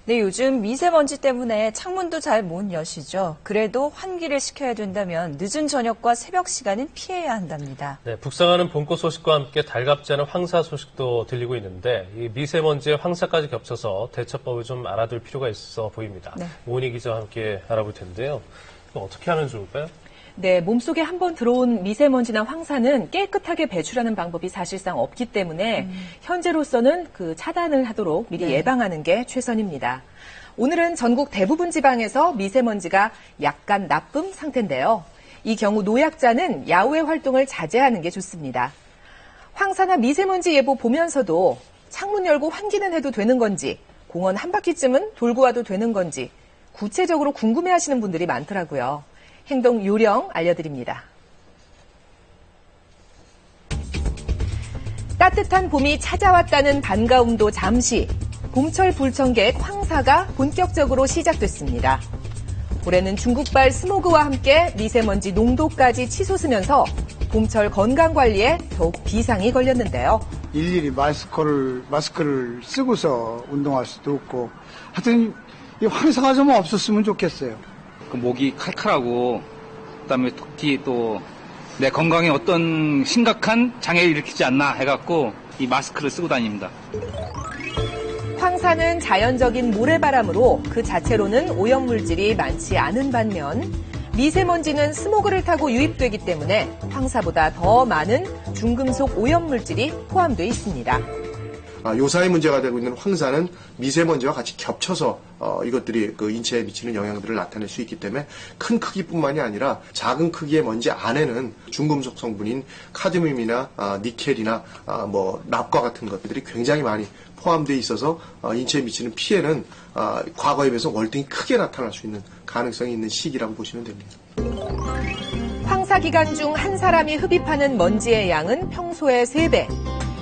네, 요즘 미세먼지 때문에 창문도 잘 못 여시죠. 그래도 환기를 시켜야 된다면 늦은 저녁과 새벽 시간은 피해야 한답니다. 네, 북상하는 봄꽃 소식과 함께 달갑지 않은 황사 소식도 들리고 있는데 이 미세먼지에 황사까지 겹쳐서 대처법을 좀 알아둘 필요가 있어 보입니다. 네. 오은희 기자와 함께 알아볼 텐데요. 어떻게 하면 좋을까요? 네, 몸속에 한번 들어온 미세먼지나 황사는 깨끗하게 배출하는 방법이 사실상 없기 때문에 현재로서는 그 차단을 하도록 미리 예방하는 게 최선입니다. 오늘은 전국 대부분 지방에서 미세먼지가 약간 나쁨 상태인데요. 이 경우 노약자는 야외 활동을 자제하는 게 좋습니다. 황사나 미세먼지 예보 보면서도 창문 열고 환기는 해도 되는 건지, 공원 한 바퀴쯤은 돌고 와도 되는 건지 구체적으로 궁금해하시는 분들이 많더라고요. 행동 요령 알려드립니다. 따뜻한 봄이 찾아왔다는 반가움도 잠시, 봄철 불청객 황사가 본격적으로 시작됐습니다. 올해는 중국발 스모그와 함께 미세먼지 농도까지 치솟으면서 봄철 건강관리에 더욱 비상이 걸렸는데요. 일일이 마스크를 쓰고서 운동할 수도 없고 하여튼 이 황사가 좀 없었으면 좋겠어요. 그 목이 칼칼하고 그다음에 특히 또 내 건강에 어떤 심각한 장애를 일으키지 않나 해갖고 이 마스크를 쓰고 다닙니다. 황사는 자연적인 모래바람으로 그 자체로는 오염물질이 많지 않은 반면 미세먼지는 스모그를 타고 유입되기 때문에 황사보다 더 많은 중금속 오염물질이 포함되어 있습니다. 요사의 문제가 되고 있는 황사는 미세먼지와 같이 겹쳐서 이것들이 그 인체에 미치는 영향들을 나타낼 수 있기 때문에 큰 크기뿐만이 아니라 작은 크기의 먼지 안에는 중금속 성분인 카드뮴이나 니켈이나 납과 같은 것들이 굉장히 많이 포함되어 있어서 인체에 미치는 피해는 과거에 비해서 월등히 크게 나타날 수 있는 가능성이 있는 시기라고 보시면 됩니다. 황사 기간 중 한 사람이 흡입하는 먼지의 양은 평소의 3배,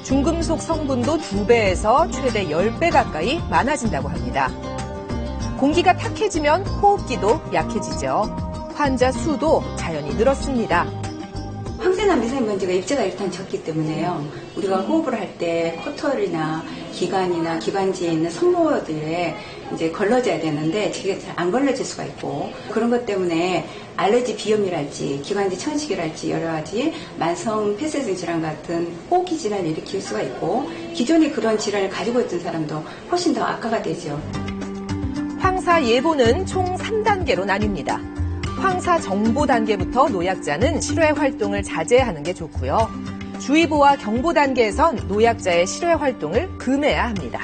중금속 성분도 2배에서 최대 10배 가까이 많아진다고 합니다. 공기가 탁해지면 호흡기도 약해지죠. 환자 수도 자연히 늘었습니다. 황사나 미세먼지가 입자가 일단 적기 때문에요. 우리가 호흡을 할 때 코털이나 기관이나 기관지에 있는 성모들에 이제 걸러져야 되는데 그게 잘 안 걸러질 수가 있고 그런 것 때문에 알레르기 비염이랄지 기관지 천식이랄지 여러 가지 만성 폐쇄성 질환 같은 호흡기 질환을 일으킬 수가 있고 기존에 그런 질환을 가지고 있던 사람도 훨씬 더 악화가 되죠. 황사 예보는 총 3단계로 나뉩니다. 황사 정보 단계부터 노약자는 실외 활동을 자제하는 게 좋고요. 주의보와 경보 단계에선 노약자의 실외 활동을 금해야 합니다.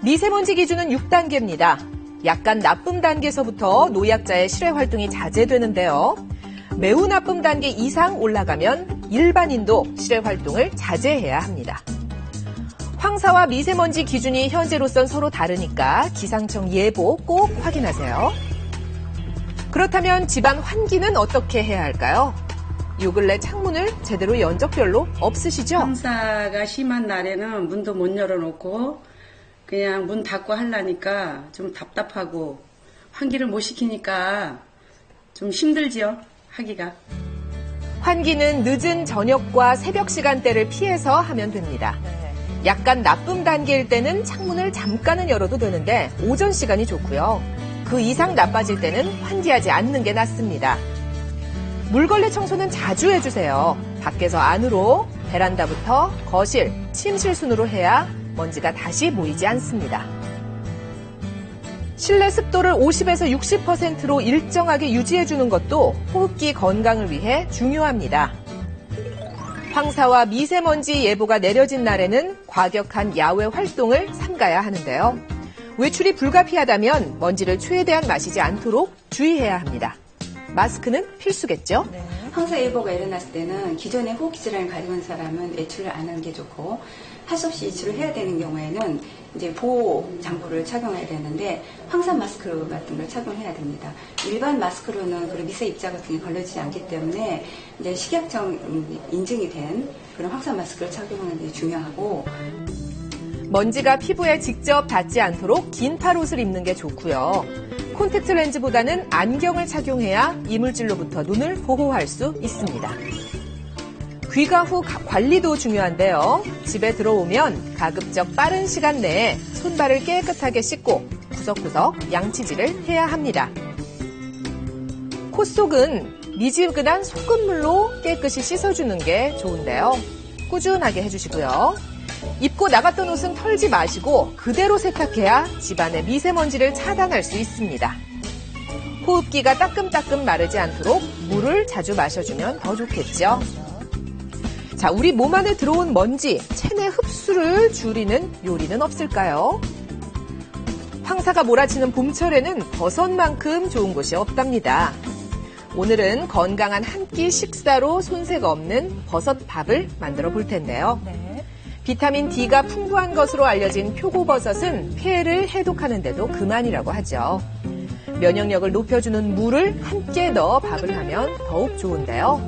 미세먼지 기준은 6단계입니다. 약간 나쁨 단계에서부터 노약자의 실외 활동이 자제되는데요. 매우 나쁨 단계 이상 올라가면 일반인도 실외 활동을 자제해야 합니다. 황사와 미세먼지 기준이 현재로선 서로 다르니까 기상청 예보 꼭 확인하세요. 그렇다면 집안 환기는 어떻게 해야 할까요? 요 근래 창문을 제대로 연 적 별로 없으시죠? 황사가 심한 날에는 문도 못 열어놓고 그냥 문 닫고 하려니까 좀 답답하고 환기를 못 시키니까 좀 힘들지요, 하기가. 환기는 늦은 저녁과 새벽 시간대를 피해서 하면 됩니다. 약간 나쁨 단계일 때는 창문을 잠깐은 열어도 되는데 오전 시간이 좋고요. 그 이상 나빠질 때는 환기하지 않는 게 낫습니다. 물걸레 청소는 자주 해주세요. 밖에서 안으로, 베란다부터 거실, 침실 순으로 해야 먼지가 다시 모이지 않습니다. 실내 습도를 50에서 60%로 일정하게 유지해주는 것도 호흡기 건강을 위해 중요합니다. 황사와 미세먼지 예보가 내려진 날에는 과격한 야외 활동을 삼가야 하는데요. 외출이 불가피하다면 먼지를 최대한 마시지 않도록 주의해야 합니다. 마스크는 필수겠죠? 네. 황사 예보가 일어났을 때는 기존에 호흡기 질환을 가지고 있는 사람은 외출을 안 하는 게 좋고 할 수 없이 외출을 해야 되는 경우에는 이제 보호 장구를 착용해야 되는데 황사 마스크 같은 걸 착용해야 됩니다. 일반 마스크로는 그런 미세 입자 같은 게 걸려지지 않기 때문에 이제 식약청 인증이 된 그런 황사 마스크를 착용하는 게 중요하고 먼지가 피부에 직접 닿지 않도록 긴 팔옷을 입는 게 좋고요. 콘택트 렌즈보다는 안경을 착용해야 이물질로부터 눈을 보호할 수 있습니다. 귀가 후 관리도 중요한데요. 집에 들어오면 가급적 빠른 시간 내에 손발을 깨끗하게 씻고 구석구석 양치질을 해야 합니다. 코 속은 미지근한 소금물로 깨끗이 씻어주는 게 좋은데요. 꾸준하게 해주시고요. 입고 나갔던 옷은 털지 마시고 그대로 세탁해야 집안의 미세먼지를 차단할 수 있습니다. 호흡기가 따끔따끔 마르지 않도록 물을 자주 마셔주면 더 좋겠죠. 자, 우리 몸 안에 들어온 먼지, 체내 흡수를 줄이는 요리는 없을까요? 황사가 몰아치는 봄철에는 버섯만큼 좋은 곳이 없답니다. 오늘은 건강한 한 끼 식사로 손색 없는 버섯밥을 만들어 볼 텐데요. 네. 비타민 D가 풍부한 것으로 알려진 표고버섯은 폐를 해독하는 데도 그만이라고 하죠. 면역력을 높여주는 물을 함께 넣어 밥을 하면 더욱 좋은데요.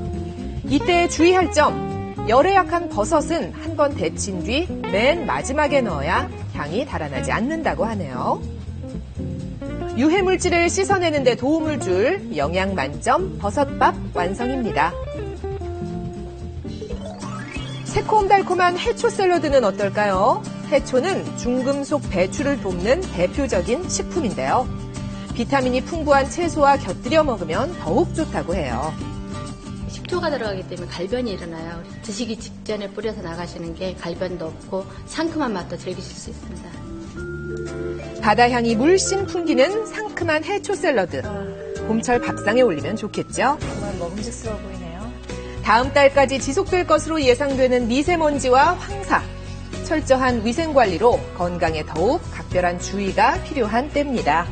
이때 주의할 점, 열에 약한 버섯은 한번 데친 뒤 맨 마지막에 넣어야 향이 달아나지 않는다고 하네요. 유해물질을 씻어내는 데 도움을 줄 영양 만점 버섯밥 완성입니다. 새콤달콤한 해초 샐러드는 어떨까요? 해초는 중금속 배출을 돕는 대표적인 식품인데요. 비타민이 풍부한 채소와 곁들여 먹으면 더욱 좋다고 해요. 식초가 들어가기 때문에 갈변이 일어나요. 드시기 직전에 뿌려서 나가시는 게 갈변도 없고 상큼한 맛도 즐기실 수 있습니다. 바다향이 물씬 풍기는 상큼한 해초 샐러드. 봄철 밥상에 올리면 좋겠죠? 정말 먹음직스러워 보이네요. 다음 달까지 지속될 것으로 예상되는 미세먼지와 황사. 철저한 위생관리로 건강에 더욱 각별한 주의가 필요한 때입니다.